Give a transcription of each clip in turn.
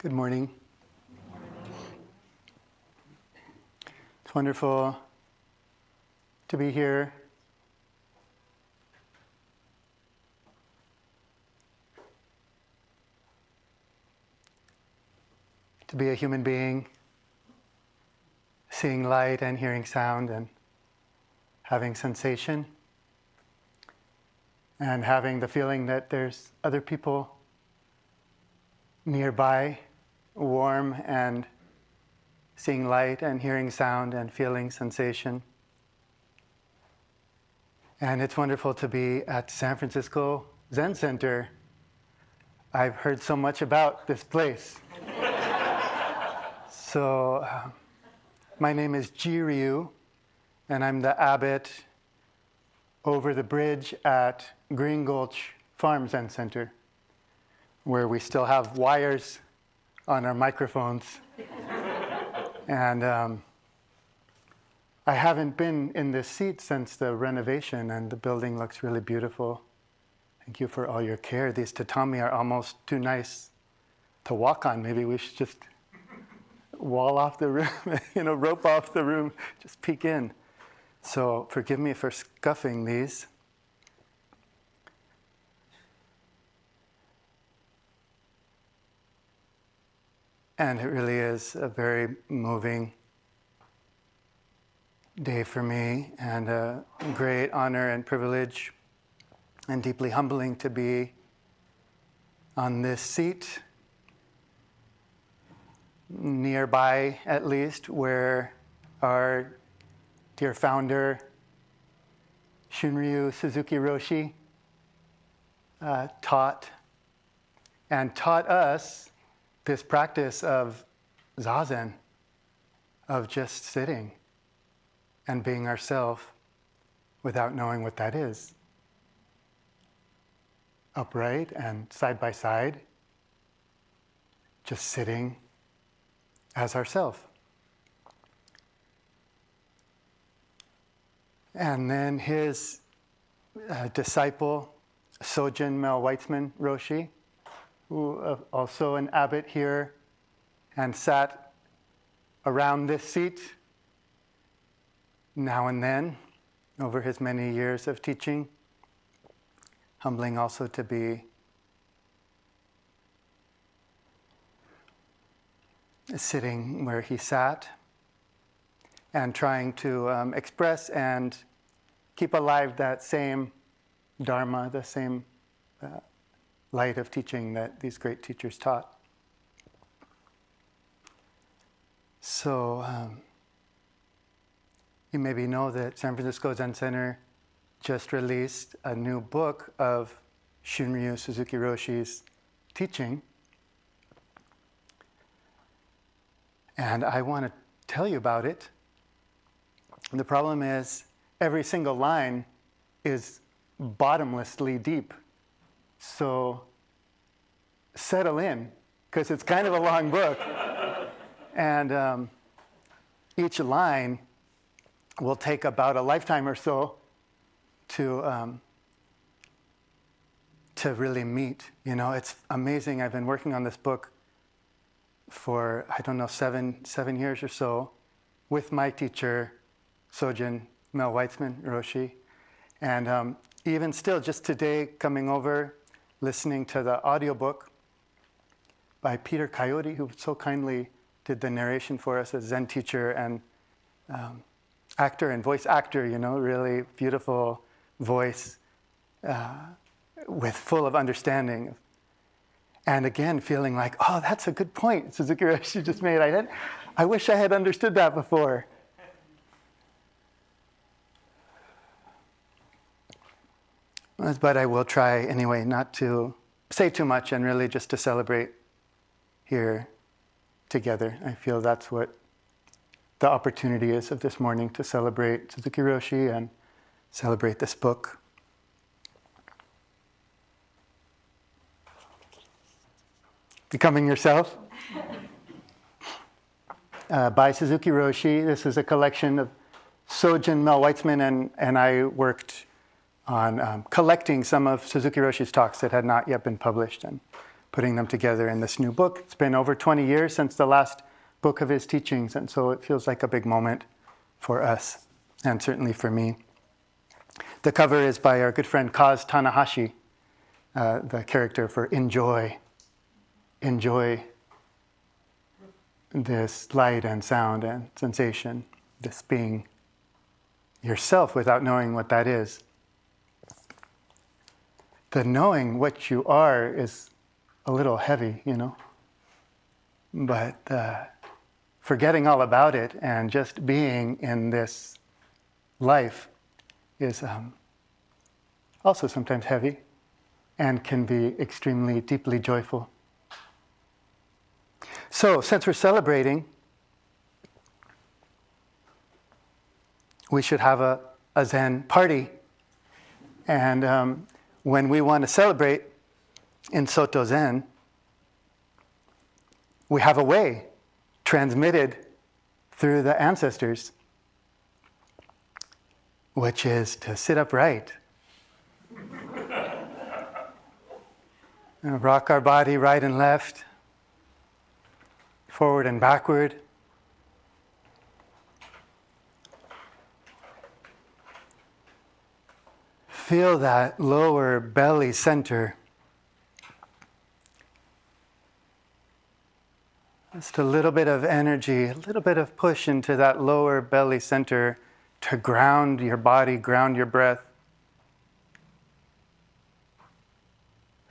Good morning. It's wonderful to be here. To be a human being, seeing light and hearing sound and having sensation, and having the feeling that there's other people nearby, warm, and seeing light and hearing sound and feeling sensation. And it's wonderful to be at San Francisco Zen Center. I've heard so much about this place. So, my name is Jiryu, and I'm the abbot over the bridge at Green Gulch Farm Zen Center, where we still have wires on our microphones. And I haven't been in this seat since the renovation, and the building looks really beautiful. Thank you for all your care. These tatami are almost too nice to walk on. Maybe we should just wall off the room, rope off the room, just peek in. So forgive me for scuffing these. And it really is a very moving day for me, and a great honor and privilege, and deeply humbling to be on this seat, nearby at least, where our dear founder, Shunryu Suzuki Roshi, taught us this practice of zazen, of just sitting and being ourselves without knowing what that is. Upright and side by side, just sitting as ourself. And then his disciple, Sojin Mel Weitzman Roshi, who also an abbot here and sat around this seat now and then over his many years of teaching. Humbling also to be sitting where he sat and trying to express and keep alive that same Dharma, the same light of teaching that these great teachers taught. So you maybe know that San Francisco Zen Center just released a new book of Shunryu Suzuki Roshi's teaching. And I want to tell you about it. And the problem is every single line is bottomlessly deep. So settle in, because it's kind of a long book. And each line will take about a lifetime or so to really meet. It's amazing. I've been working on this book for, 7 years or so with my teacher, Sojin Mel Weitzman Roshi. And even still, just today, coming over, listening to the audiobook by Peter Coyote, who so kindly did the narration for us, a Zen teacher and actor and voice actor, really beautiful voice with full of understanding. And again, feeling like, oh, that's a good point Suzuki Roshi just made. I wish I had understood that before. But I will try anyway not to say too much and really just to celebrate here together. I feel that's what the opportunity is of this morning, to celebrate Suzuki Roshi and celebrate this book. Becoming Yourself by Suzuki Roshi. This is a collection of Sojin Mel Weitzman and I worked on collecting some of Suzuki Roshi's talks that had not yet been published and putting them together in this new book. It's been over 20 years since the last book of his teachings, and so it feels like a big moment for us, and certainly for me. The cover is by our good friend Kaz Tanahashi, the character for enjoy. Enjoy this light and sound and sensation, this being yourself without knowing what that is. The knowing what you are is a little heavy, but forgetting all about it and just being in this life is also sometimes heavy and can be extremely deeply joyful. So, since we're celebrating, we should have a Zen party. And when we want to celebrate in Soto Zen, we have a way transmitted through the ancestors, which is to sit upright. And rock our body right and left, forward and backward. Feel that lower belly center. Just a little bit of energy, a little bit of push into that lower belly center to ground your body, ground your breath.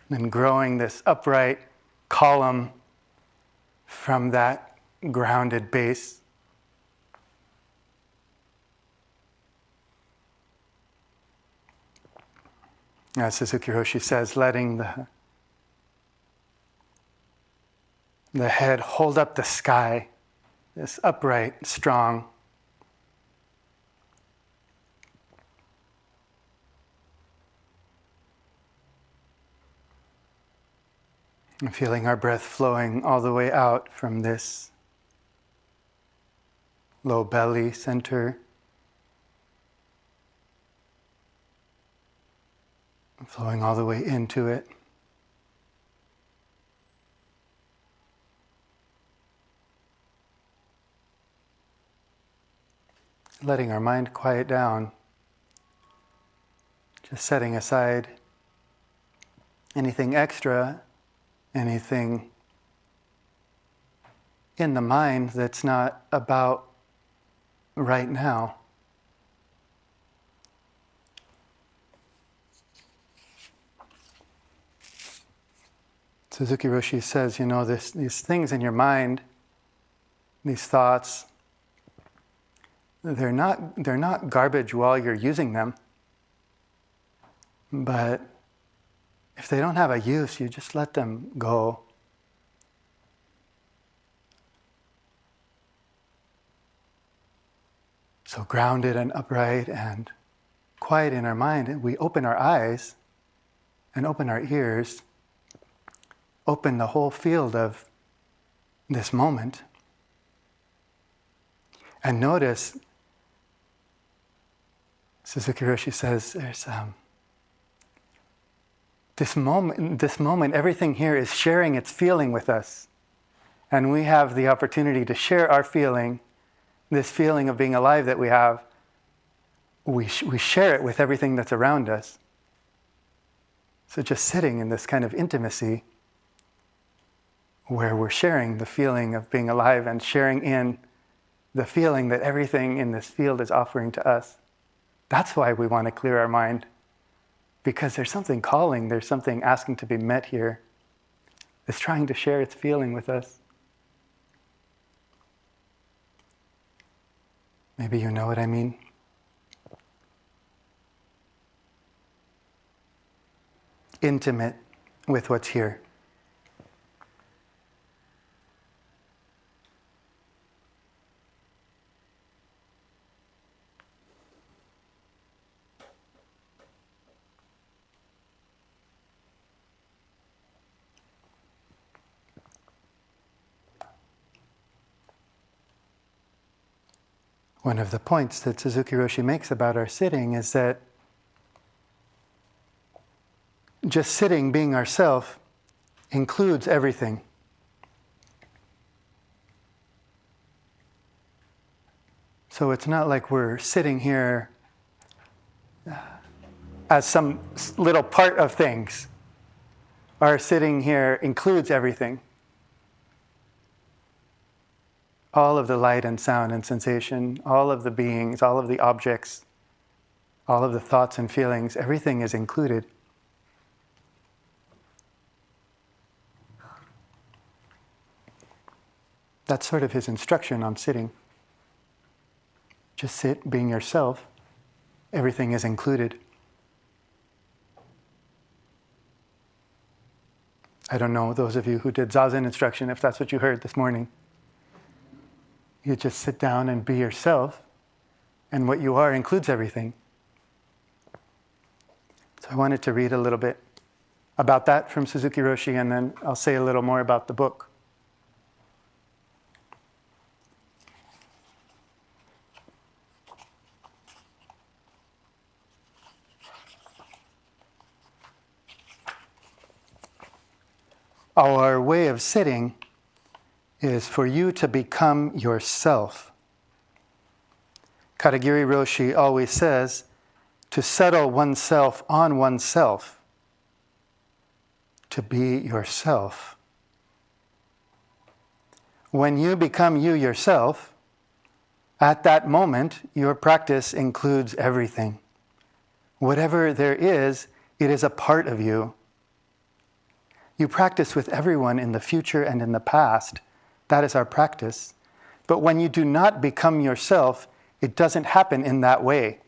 And growing this upright column from that grounded base. As Suzuki Roshi says, letting the head hold up the sky, this upright, strong. And feeling our breath flowing all the way out from this low belly center. Flowing all the way into it. Letting our mind quiet down. Just setting aside anything extra, anything in the mind that's not about right now. Suzuki Roshi says, these things in your mind, these thoughts, they're not garbage while you're using them. But if they don't have a use, you just let them go. So grounded and upright and quiet in our mind, we open our eyes and open our ears, open the whole field of this moment, and notice, Suzuki Roshi says, there's this moment, everything here is sharing its feeling with us. And we have the opportunity to share our feeling, this feeling of being alive that we have. We share it with everything that's around us. So just sitting in this kind of intimacy where we're sharing the feeling of being alive and sharing in the feeling that everything in this field is offering to us. That's why we want to clear our mind. Because there's something calling, there's something asking to be met here. It's trying to share its feeling with us. Maybe you know what I mean. Intimate with what's here. One of the points that Suzuki Roshi makes about our sitting is that just sitting, being ourself, includes everything. So it's not like we're sitting here as some little part of things. Our sitting here includes everything. All of the light and sound and sensation, all of the beings, all of the objects, all of the thoughts and feelings, everything is included. That's sort of his instruction on sitting. Just sit, being yourself. Everything is included. I don't know, those of you who did Zazen instruction, if that's what you heard this morning. You just sit down and be yourself, and what you are includes everything. So I wanted to read a little bit about that from Suzuki Roshi, and then I'll say a little more about the book. Our way of sitting is for you to become yourself. Jiryu Roshi always says to settle oneself on oneself, to be yourself. When you become you yourself, at that moment, your practice includes everything. Whatever there is, it is a part of you. You practice with everyone in the future and in the past. That is our practice. But when you do not become yourself, it doesn't happen in that way.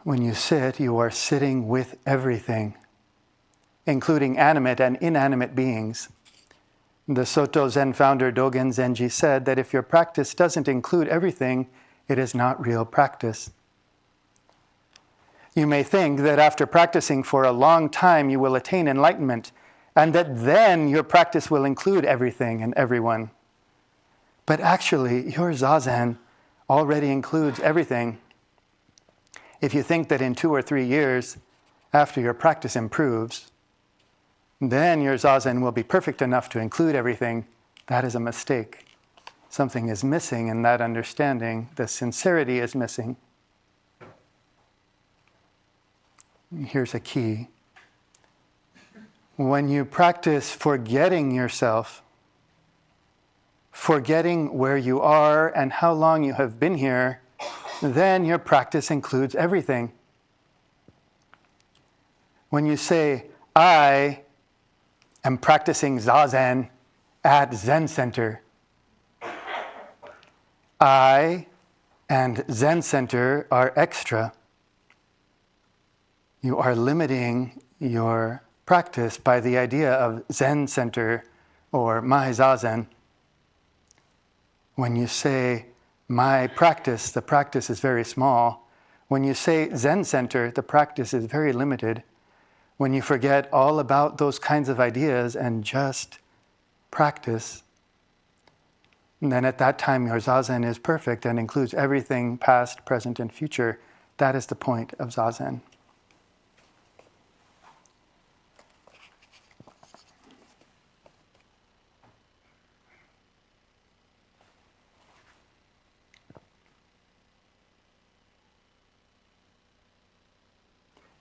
When you sit, you are sitting with everything, including animate and inanimate beings. The Soto Zen founder Dogen Zenji said that if your practice doesn't include everything, it is not real practice. You may think that after practicing for a long time you will attain enlightenment, and that then your practice will include everything and everyone. But actually, your Zazen already includes everything. If you think that in 2 or 3 years, after your practice improves, then your Zazen will be perfect enough to include everything, that is a mistake. Something is missing in that understanding. The sincerity is missing. Here's a key. When you practice forgetting yourself, forgetting where you are and how long you have been here, then your practice includes everything. When you say, I am practicing Zazen at Zen Center, I and Zen Center are extra. You are limiting your practice by the idea of Zen Center or my Zazen. When you say, my practice, the practice is very small. When you say Zen Center, the practice is very limited. When you forget all about those kinds of ideas and just practice, then at that time your Zazen is perfect and includes everything past, present, and future. That is the point of Zazen.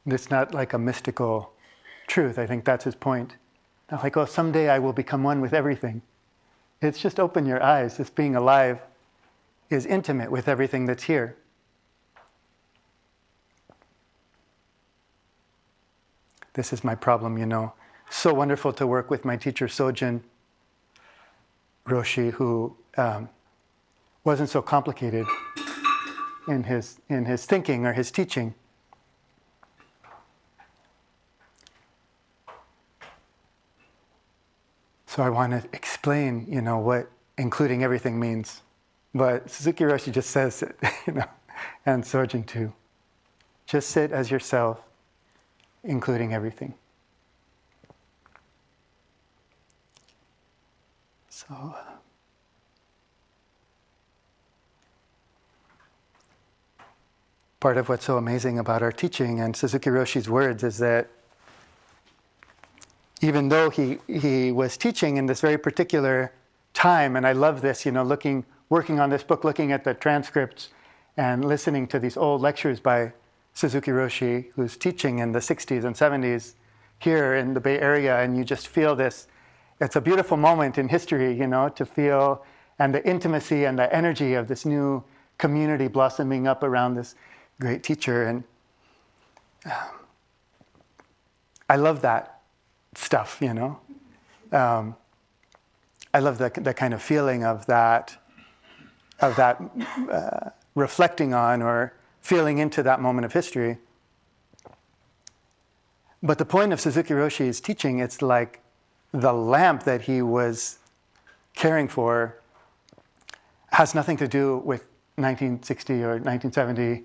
It's not like a mystical truth. I think that's his point. Not like, oh, someday I will become one with everything. It's just open your eyes. This being alive is intimate with everything that's here. This is my problem, you know. So wonderful to work with my teacher, Sojin Roshi, who wasn't so complicated in his thinking or his teaching. So I want to explain, you know, what including everything means. But Suzuki Roshi just says it, you know, and Sojin too. Just sit as yourself, including everything. So, part of what's so amazing about our teaching and Suzuki Roshi's words is that even though he was teaching in this very particular time, and I love this, working on this book, looking at the transcripts and listening to these old lectures by Suzuki Roshi, who's teaching in the 60s and 70s here in the Bay Area, and you just feel this, it's a beautiful moment in history, to feel, and the intimacy and the energy of this new community blossoming up around this great teacher. And I love that stuff, I love the kind of feeling of that reflecting on or feeling into that moment of history. But the point of Suzuki Roshi's teaching, it's like the lamp that he was caring for has nothing to do with 1960 or 1970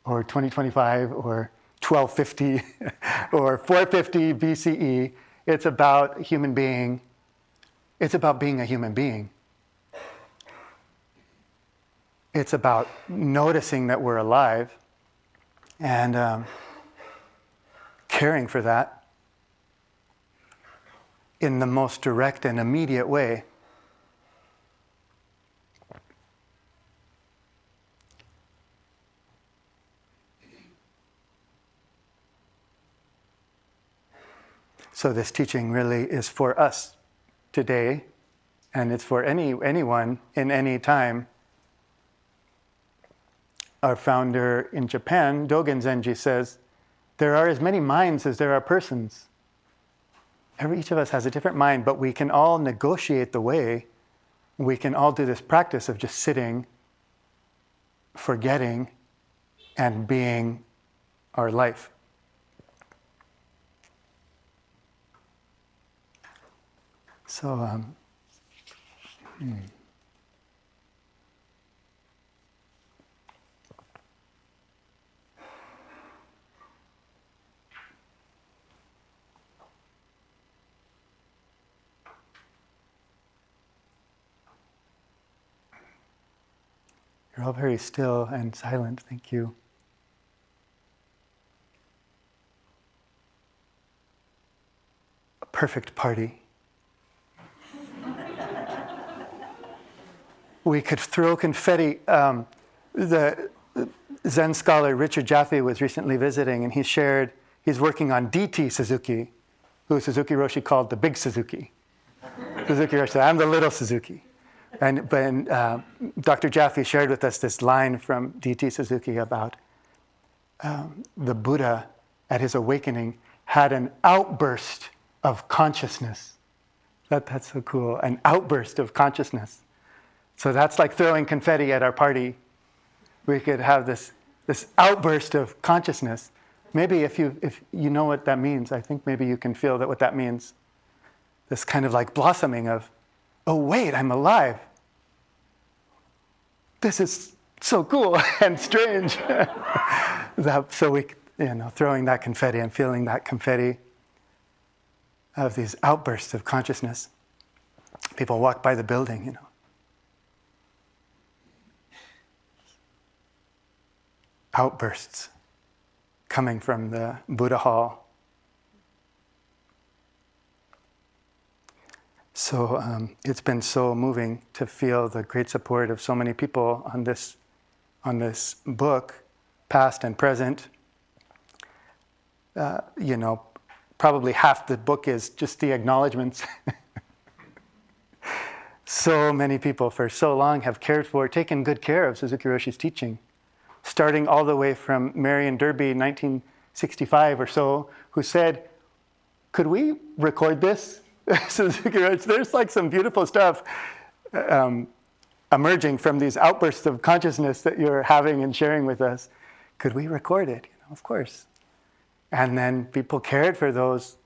or 2025 or 1250 or 450 BCE. It's about human being. It's about being a human being. It's about noticing that we're alive and caring for that in the most direct and immediate way. So this teaching really is for us today, and it's for anyone in any time. Our founder in Japan, Dogen Zenji, says, there are as many minds as there are persons. Each of us has a different mind, but we can all negotiate the way. We can all do this practice of just sitting, forgetting, and being our life. So, you're all very still and silent. Thank you. A perfect party. We could throw confetti. The Zen scholar Richard Jaffe was recently visiting, and he's working on DT Suzuki, who Suzuki Roshi called the big Suzuki. Suzuki Roshi said, I'm the little Suzuki. And Dr. Jaffe shared with us this line from DT Suzuki about the Buddha at his awakening had an outburst of consciousness. That's so cool, an outburst of consciousness. So that's like throwing confetti at our party. We could have this outburst of consciousness. Maybe if you know what that means, I think maybe you can feel that what that means. This kind of like blossoming of, oh wait, I'm alive. This is so cool and strange. So we, throwing that confetti and feeling that confetti of these outbursts of consciousness. People walk by the building, outbursts coming from the Buddha Hall. So it's been so moving to feel the great support of so many people on this book, past and present. Probably half the book is just the acknowledgments. So many people for so long have taken good care of Suzuki Roshi's teaching, starting all the way from Marion Derby, 1965 or so, who said, could we record this? Suzuki Roshi, there's like some beautiful stuff emerging from these outbursts of consciousness that you're having and sharing with us. Could we record it? Of course. And then people cared for those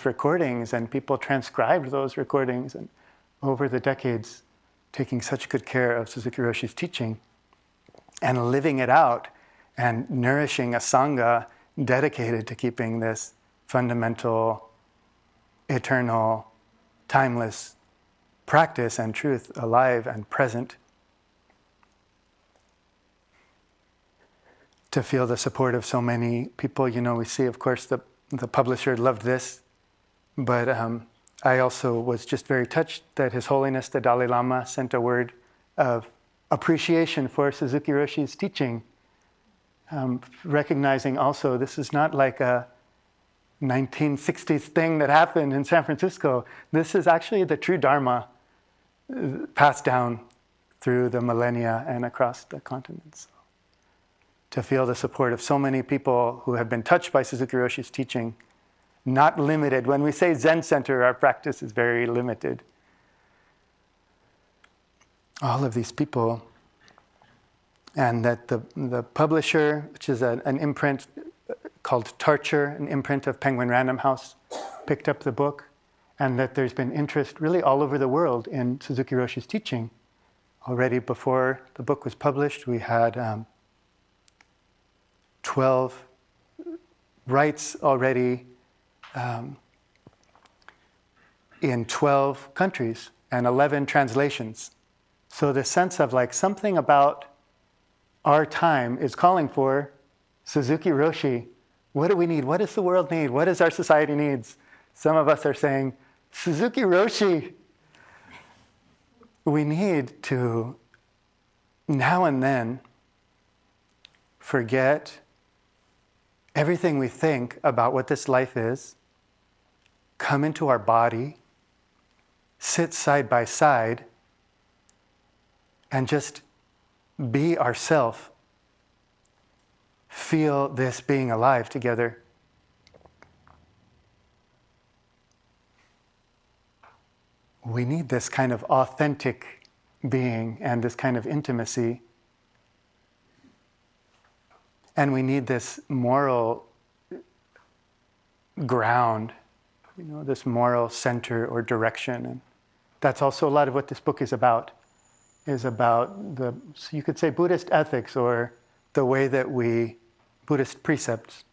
recordings, and people transcribed those recordings, and over the decades, taking such good care of Suzuki Roshi's teaching and living it out and nourishing a sangha dedicated to keeping this fundamental, eternal, timeless practice and truth alive and present. to feel the support of so many people. We see, of course, the publisher loved this, but I also was just very touched that His Holiness the Dalai Lama sent a word of appreciation for Suzuki Roshi's teaching, recognizing also this is not like a 1960s thing that happened in San Francisco. This is actually the true Dharma passed down through the millennia and across the continents. To feel the support of so many people who have been touched by Suzuki Roshi's teaching, not limited. When we say Zen center, our practice is very limited. All of these people, and that the publisher, which is an imprint called Tarcher, an imprint of Penguin Random House, picked up the book, and that there's been interest really all over the world in Suzuki Roshi's teaching. Already before the book was published, we had 12 rights already in 12 countries and 11 translations. So the sense of like something about our time is calling for Suzuki Roshi. What do we need? What does the world need? What does our society needs? Some of us are saying, Suzuki Roshi. We need to, now and then, forget everything we think about what this life is, come into our body, sit side by side, and just be ourself. Feel this being alive together. We need this kind of authentic being and this kind of intimacy. And we need this moral ground, this moral center or direction. And that's also a lot of what this book is about the, so you could say, Buddhist ethics, or the way that Buddhist precepts,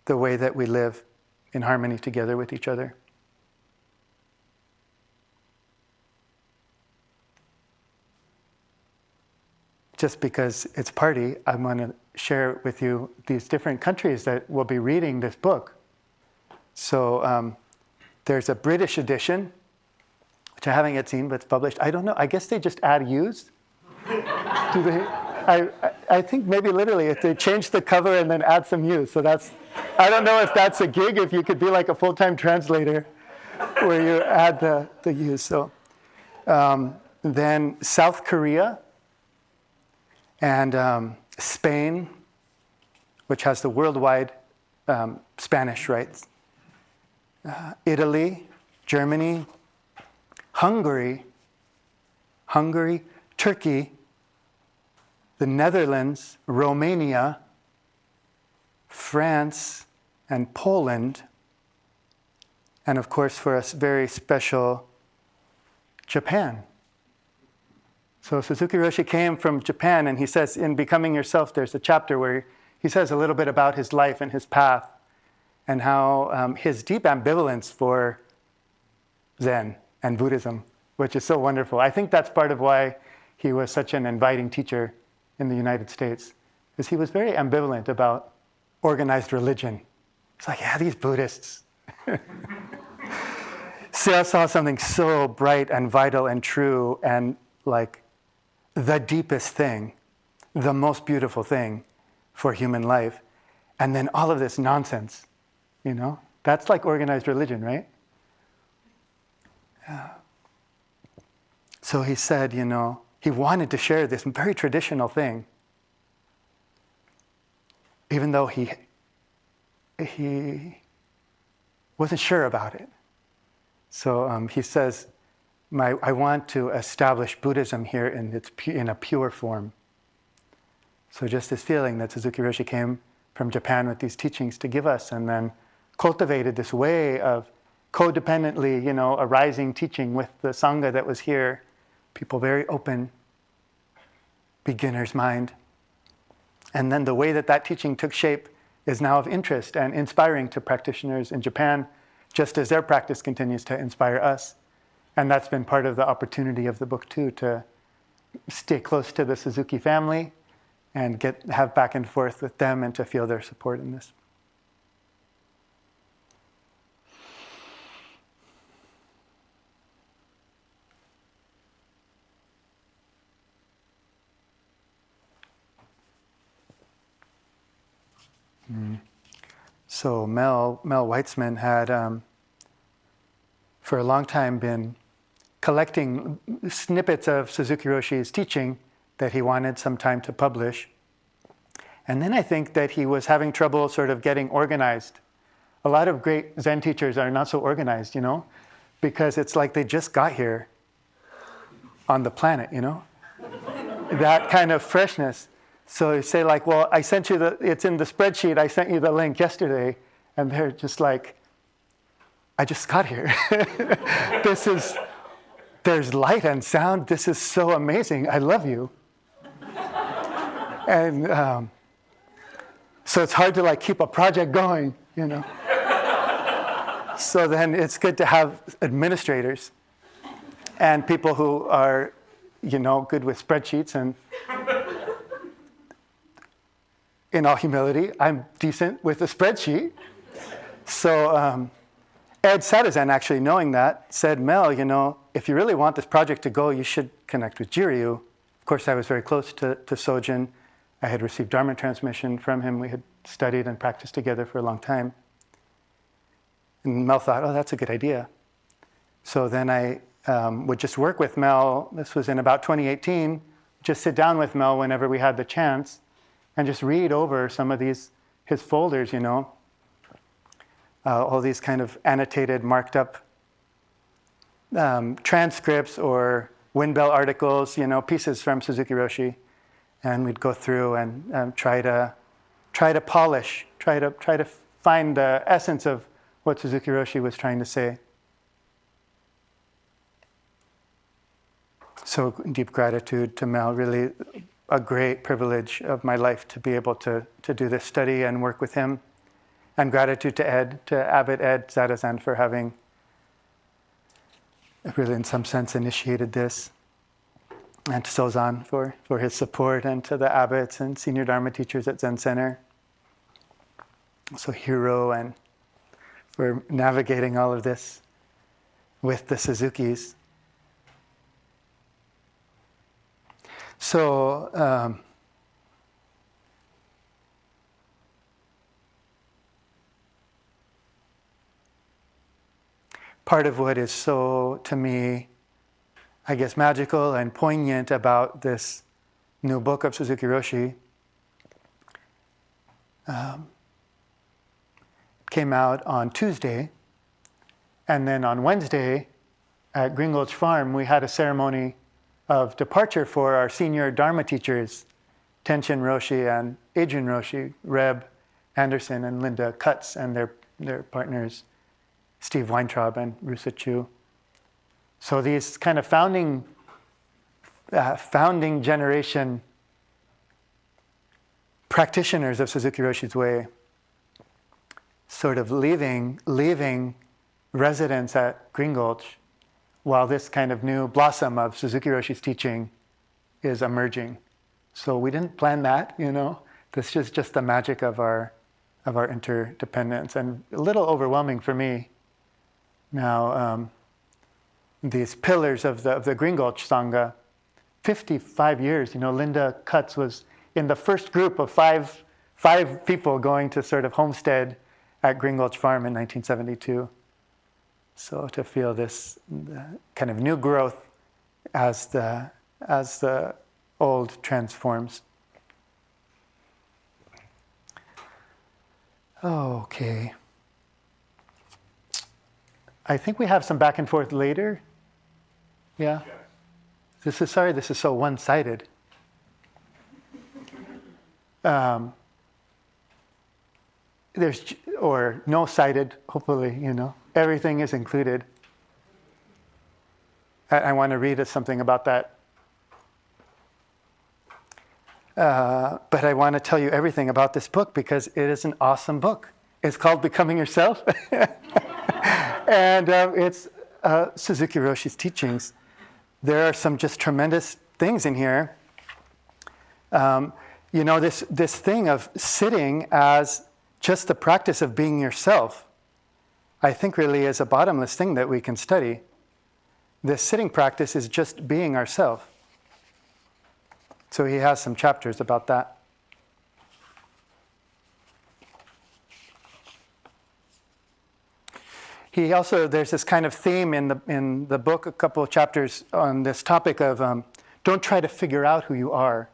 the way that we live in harmony together with each other. Just because it's party, I'm going to share with you these different countries that will be reading this book. So there's a British edition, which I haven't yet seen, but it's published. I don't know. I guess they just add U's. Do they? I think maybe literally if they change the cover and then add some U's. So I don't know if that's a gig, if you could be like a full-time translator where you add the U's. So then South Korea and Spain, which has the worldwide Spanish rights. Italy, Germany, Hungary, Turkey, the Netherlands, Romania, France, and Poland, and of course for us very special, Japan. So Suzuki Roshi came from Japan, and he says in Becoming Yourself, there's a chapter where he says a little bit about his life and his path, and how his deep ambivalence for Zen and Buddhism, which is so wonderful. I think that's part of why he was such an inviting teacher in the United States, because he was very ambivalent about organized religion. It's like, yeah, these Buddhists. Saw something so bright and vital and true and like the deepest thing, the most beautiful thing for human life. And then all of this nonsense, that's like organized religion, right? So he said, he wanted to share this very traditional thing, even though he wasn't sure about it. So he says, I want to establish Buddhism here in a pure form. So just this feeling that Suzuki Roshi came from Japan with these teachings to give us, and then cultivated this way of codependently, arising teaching with the sangha that was here. People very open, beginner's mind. And then the way that teaching took shape is now of interest and inspiring to practitioners in Japan, just as their practice continues to inspire us. And that's been part of the opportunity of the book too, to stay close to the Suzuki family and have back and forth with them and to feel their support in this. So Mel Weitzman had, for a long time, been collecting snippets of Suzuki Roshi's teaching that he wanted some time to publish. And then I think that he was having trouble sort of getting organized. A lot of great Zen teachers are not so organized, because it's like they just got here on the planet, that kind of freshness. So you say like, well, I sent you it's in the spreadsheet, I sent you the link yesterday, and they're just like, I just got here. There's light and sound, this is so amazing, I love you. And so it's hard to like keep a project going, So then it's good to have administrators and people who are, good with spreadsheets. And in all humility, I'm decent with a spreadsheet. So Ed Sadazen, actually knowing that, said, Mel, if you really want this project to go, you should connect with Jiryu. Of course, I was very close to Sojin. I had received Dharma transmission from him. We had studied and practiced together for a long time. And Mel thought, oh, that's a good idea. So then I would just work with Mel. This was in about 2018. Just sit down with Mel whenever we had the chance and just read over some of his folders, all these kind of annotated, marked up transcripts or windbell articles, pieces from Suzuki Roshi. And we'd go through and try to polish, try to find the essence of what Suzuki Roshi was trying to say. So deep gratitude to Mel, really a great privilege of my life to be able to do this study and work with him. And gratitude to Abbot Ed Zadazan for having really in some sense initiated this. And to Sozan for his support, and to the abbots and senior Dharma teachers at Zen Center. So Hiro, and for navigating all of this with the Suzukis. So part of what is so, to me, I guess, magical and poignant about this new book of Suzuki Roshi came out on Tuesday, and then on Wednesday at Green Gulch Farm we had a ceremony of departure for our senior Dharma teachers, Tenshin Roshi and Adrian Roshi, Reb Anderson and Linda Cutts, and their partners Steve Weintraub and Rusa Chu. So these kind of founding generation practitioners of Suzuki Roshi's way, sort of leaving residence at Green Gulch, while this kind of new blossom of Suzuki Roshi's teaching is emerging. So we didn't plan that, This is just the magic of our interdependence, and a little overwhelming for me now. These pillars of the Green Gulch Sangha, 55 years. Linda Cutts was in the first group of five people going to sort of homestead at Green Gulch Farm in 1972. So to feel this kind of new growth as the old transforms. Okay. I think we have some back and forth later. Yeah? This is so one-sided. Or no-sided, hopefully, Everything is included. I want to read something about that. But I want to tell you everything about this book because it is an awesome book. It's called Becoming Yourself. And it's Suzuki Roshi's teachings. There are some just tremendous things in here. this thing of sitting as just the practice of being yourself, I think really is a bottomless thing that we can study. This sitting practice is just being ourselves. So he has some chapters about that. He also, there's this kind of theme in the book, a couple of chapters on this topic of don't try to figure out who you are.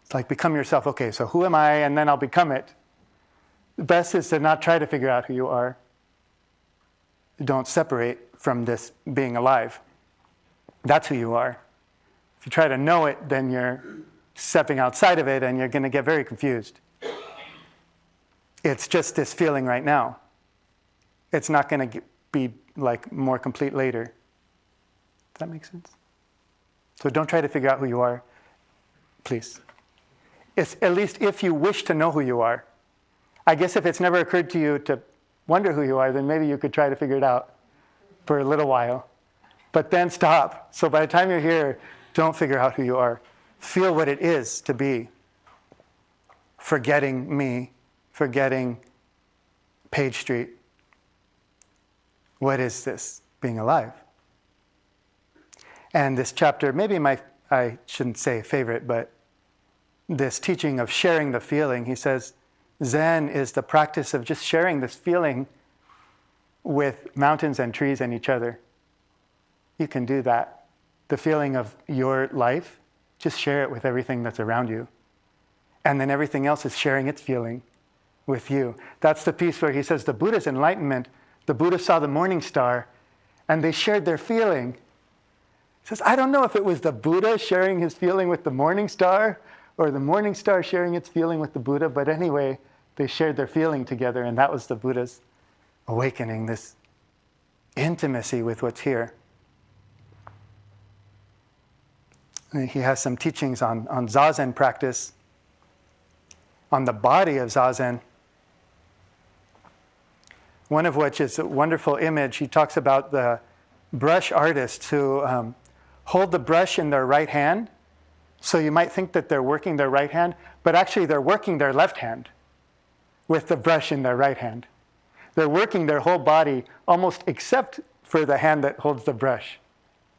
It's like become yourself. Okay, so who am I? And then I'll become it. The best is to not try to figure out who you are. Don't separate from this being alive. That's who you are. If you try to know it, then you're stepping outside of it and you're going to get very confused. It's just this feeling right now. It's not going to be like more complete later. Does that make sense? So don't try to figure out who you are, please. It's at least if you wish to know who you are. I guess if it's never occurred to you to wonder who you are, then maybe you could try to figure it out for a little while. But then stop. So by the time you're here, don't figure out who you are. Feel what it is to be. Forgetting me, forgetting Page Street. What is this being alive? And this chapter, maybe I shouldn't say favorite, but this teaching of sharing the feeling, he says, Zen is the practice of just sharing this feeling with mountains and trees and each other. You can do that. The feeling of your life, just share it with everything that's around you. And then everything else is sharing its feeling with you. That's the piece where he says the Buddha's enlightenment, the Buddha saw the morning star and they shared their feeling. He says, I don't know if it was the Buddha sharing his feeling with the morning star or the morning star sharing its feeling with the Buddha, but anyway, they shared their feeling together, and that was the Buddha's awakening, this intimacy with what's here. And he has some teachings on Zazen practice, on the body of Zazen. One of which is a wonderful image. He talks about the brush artists who hold the brush in their right hand. So you might think that they're working their right hand, but actually they're working their left hand with the brush in their right hand. They're working their whole body almost except for the hand that holds the brush.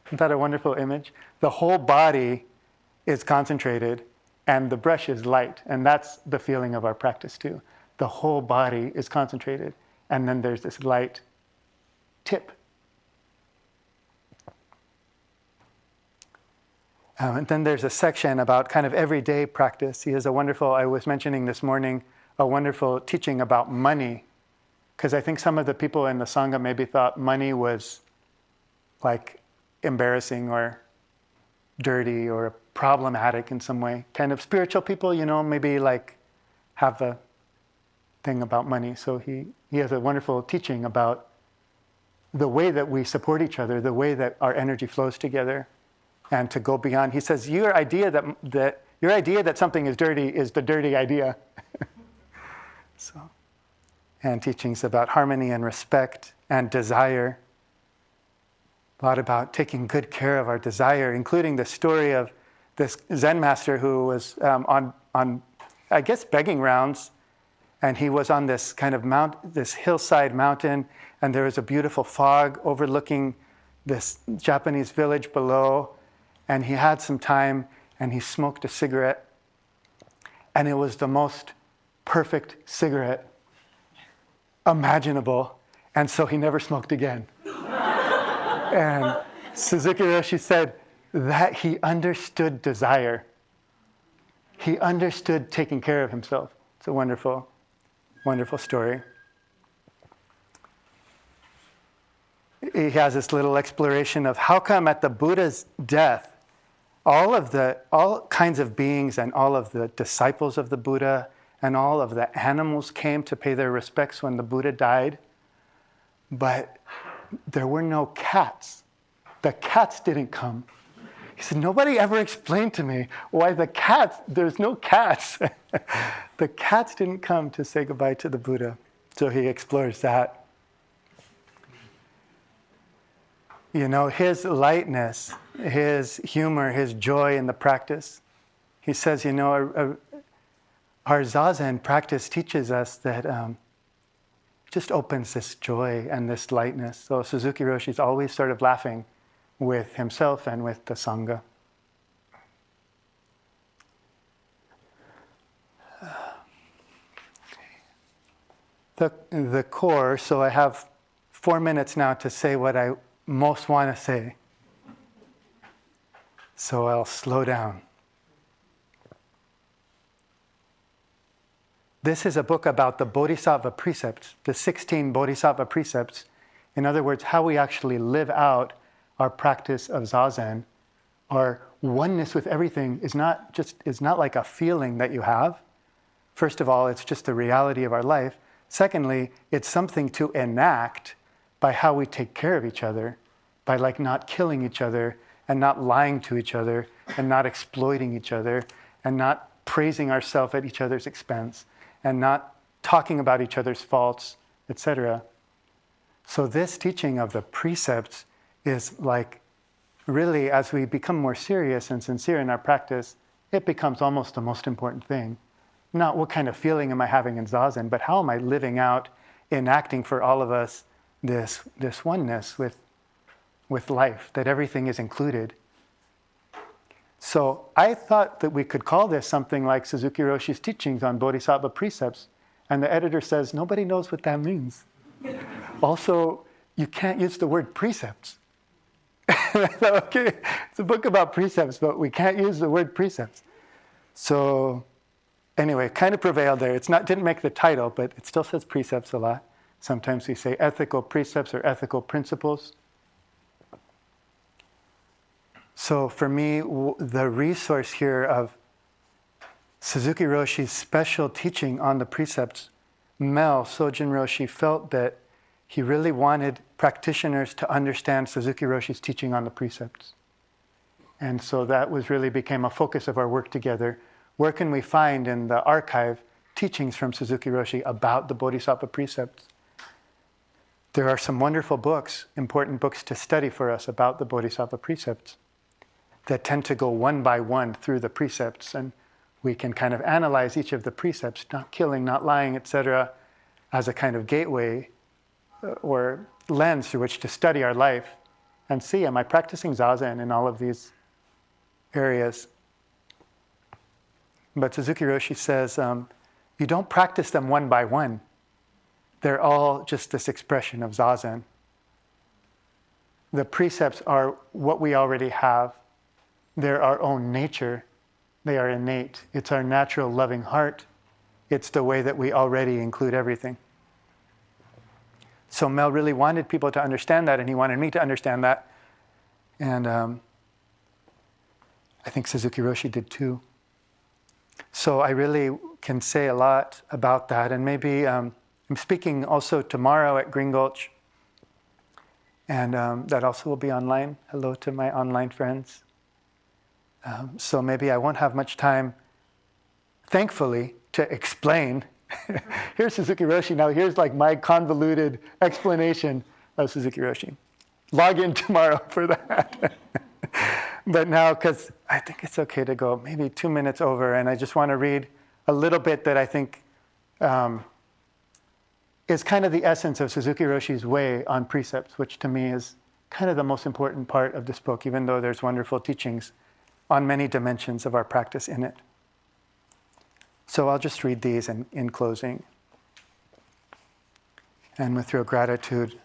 Isn't that a wonderful image? The whole body is concentrated and the brush is light. And that's the feeling of our practice too. The whole body is concentrated and then there's this light tip. And then there's a section about kind of everyday practice. He has a wonderful, I was mentioning this morning, a wonderful teaching about money. Because I think some of the people in the sangha maybe thought money was like embarrassing or dirty or problematic in some way. Kind of spiritual people, maybe like have a thing about money. So he has a wonderful teaching about the way that we support each other, the way that our energy flows together. And to go beyond, he says, your idea that something is the dirty idea. And teachings about harmony and respect and desire. A lot about taking good care of our desire, including the story of this Zen master who was on I guess begging rounds, and he was on this kind of this hillside mountain, and there was a beautiful fog overlooking this Japanese village below. And he had some time, and he smoked a cigarette. And it was the most perfect cigarette imaginable. And so he never smoked again. And Suzuki Roshi said that he understood desire. He understood taking care of himself. It's a wonderful, wonderful story. He has this little exploration of how come at the Buddha's death, all kinds of beings and all of the disciples of the Buddha and all of the animals came to pay their respects when the Buddha died. But there were no cats. The cats didn't come. He said, nobody ever explained to me why there's no cats. The cats didn't come to say goodbye to the Buddha. So he explores that. His lightness, his humor, his joy in the practice He says, our Zazen practice teaches us that just opens this joy and this lightness. So Suzuki Roshi is always sort of laughing with himself and with the sangha. The core, so I have 4 minutes now to say what I most want to say. So I'll slow down. This is a book about the Bodhisattva precepts, the 16 Bodhisattva precepts. In other words, how we actually live out our practice of Zazen. Our oneness with everything is not like a feeling that you have. First of all, it's just the reality of our life. Secondly, it's something to enact by how we take care of each other, by like not killing each other and not lying to each other and not exploiting each other and not praising ourselves at each other's expense and not talking about each other's faults, etc. So this teaching of the precepts is like really, as we become more serious and sincere in our practice, it becomes almost the most important thing. Not what kind of feeling am I having in Zazen, but how am I living out, enacting for all of us this oneness with life, that everything is included. So I thought that we could call this something like Suzuki Roshi's teachings on Bodhisattva precepts. And the editor says, nobody knows what that means. Also, you can't use the word precepts. Okay, it's a book about precepts, but we can't use the word precepts. So anyway, kind of prevailed there. Didn't make the title, but it still says precepts a lot. Sometimes we say ethical precepts or ethical principles. So for me, the resource here of Suzuki Roshi's special teaching on the precepts, Sojin Roshi felt that he really wanted practitioners to understand Suzuki Roshi's teaching on the precepts. And so that really became a focus of our work together. Where can we find in the archive teachings from Suzuki Roshi about the Bodhisattva precepts? There are some wonderful books, important books to study for us about the Bodhisattva precepts that tend to go one by one through the precepts, and we can kind of analyze each of the precepts, not killing, not lying, etc., as a kind of gateway or lens through which to study our life and see, am I practicing Zazen in all of these areas? But Suzuki Roshi says, you don't practice them one by one. They're all just this expression of Zazen. The precepts are what we already have. They're our own nature. They are innate. It's our natural loving heart. It's the way that we already include everything. So Mel really wanted people to understand that, and he wanted me to understand that. And I think Suzuki Roshi did too. So I really can say a lot about that. And maybe I'm speaking also tomorrow at Green Gulch. And that also will be online. Hello to my online friends. So maybe I won't have much time, thankfully, to explain. Here's Suzuki Roshi. Now here's like my convoluted explanation of Suzuki Roshi. Log in tomorrow for that. But now, because I think it's okay to go maybe 2 minutes over, and I just want to read a little bit that I think is kind of the essence of Suzuki Roshi's way on precepts, which to me is kind of the most important part of this book, even though there's wonderful teachings on many dimensions of our practice in it. So I'll just read these in closing. And with real gratitude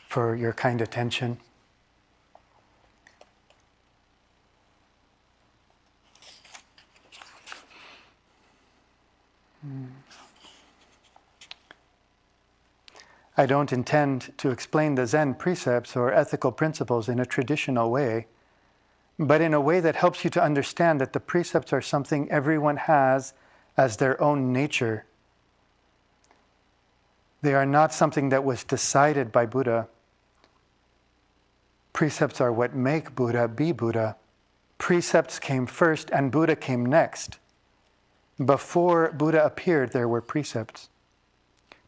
for your kind attention. I don't intend to explain the Zen precepts or ethical principles in a traditional way, but in a way that helps you to understand that the precepts are something everyone has as their own nature. They are not something that was decided by Buddha. Precepts are what make Buddha be Buddha. Precepts came first and Buddha came next. Before Buddha appeared, there were precepts.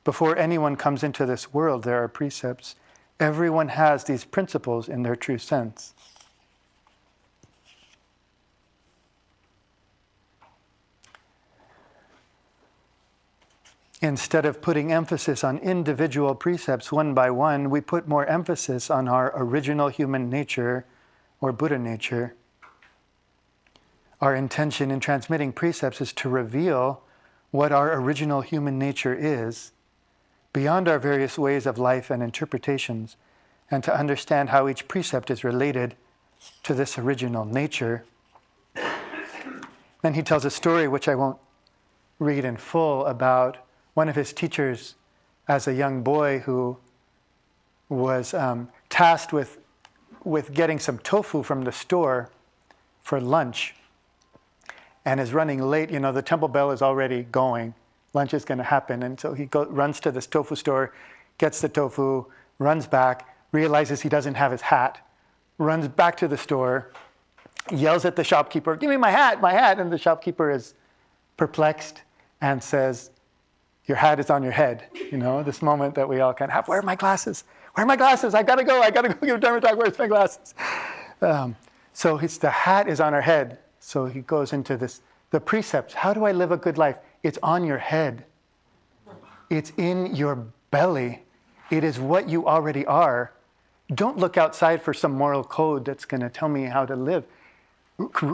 Before anyone comes into this world, there are precepts. Everyone has these principles in their true sense. instead of putting emphasis on individual precepts one by one, we put more emphasis on our original human nature or Buddha nature. Our intention in transmitting precepts is to reveal what our original human nature is, beyond our various ways of life and interpretations, and to understand how each precept is related to this original nature. Then he tells a story, which I won't read in full, about one of his teachers as a young boy who was tasked with getting some tofu from the store for lunch and is running late. You know, the temple bell is already going. Lunch is going to happen. And so he runs to this tofu store, gets the tofu, runs back, realizes he doesn't have his hat, runs back to the store, yells at the shopkeeper, "Give me my hat, my hat." And the shopkeeper is perplexed and says, "Your hat is on your head." You know, this moment that we all kind of have. Where are my glasses? Where are my glasses? I gotta go give Dharma talk. Where's my glasses? So the hat is on our head. So he goes into the precepts. How do I live a good life? It's on your head. It's in your belly. It is what you already are. Don't look outside for some moral code that's going to tell me how to live.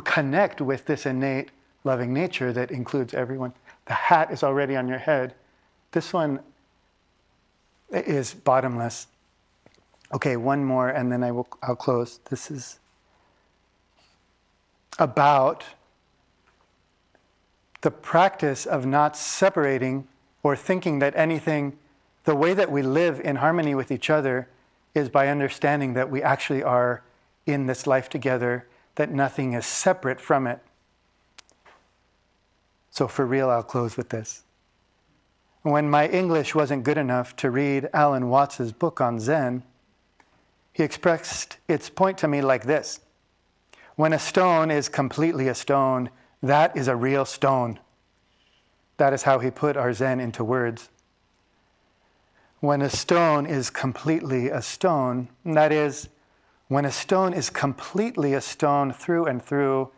Connect with this innate loving nature that includes everyone. The hat is already on your head. This one is bottomless. Okay, one more, and then I'll close. This is about the practice of not separating or thinking that anything, the way that we live in harmony with each other is by understanding that we actually are in this life together, that nothing is separate from it. So for real, I'll close with this. When my English wasn't good enough to read Alan Watts's book on Zen, he expressed its point to me like this: when a stone is completely a stone, that is a real stone. That is how he put our Zen into words. When a stone is completely a stone, that is, when a stone is completely a stone through and through,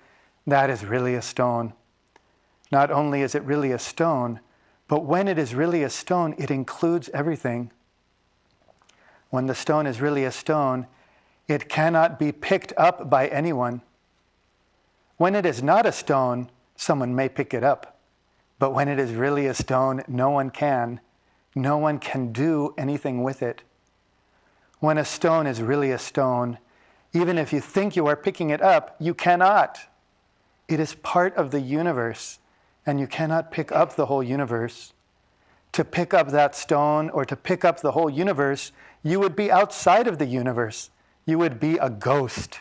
that is really a stone. Not only is it really a stone, but when it is really a stone, it includes everything. When the stone is really a stone, it cannot be picked up by anyone. When it is not a stone, someone may pick it up. But when it is really a stone, no one can. No one can do anything with it. When a stone is really a stone, even if you think you are picking it up, you cannot. It is part of the universe, and you cannot pick up the whole universe. To pick up that stone or to pick up the whole universe, you would be outside of the universe. You would be a ghost.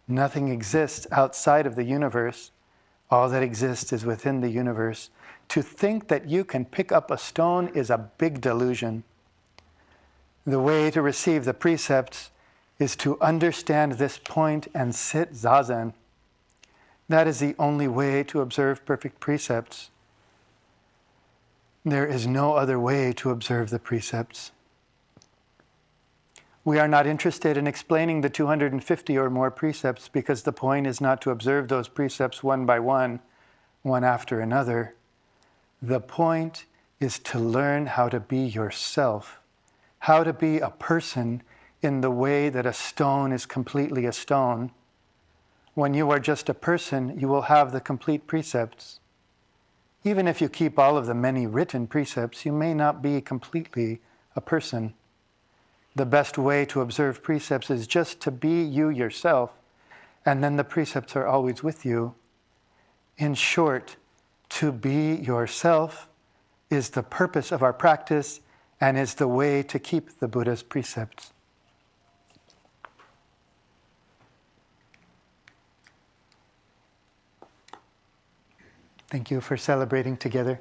Nothing exists outside of the universe. All that exists is within the universe. To think that you can pick up a stone is a big delusion. The way to receive the precepts is to understand this point and sit zazen. That is the only way to observe perfect precepts. There is no other way to observe the precepts. We are not interested in explaining the 250 or more precepts because the point is not to observe those precepts one by one, one after another. The point is to learn how to be yourself, how to be a person in the way that a stone is completely a stone. When you are just a person, you will have the complete precepts. Even if you keep all of the many written precepts, you may not be completely a person. The best way to observe precepts is just to be you yourself, and then the precepts are always with you. In short, to be yourself is the purpose of our practice and is the way to keep the Buddha's precepts. Thank you for celebrating together.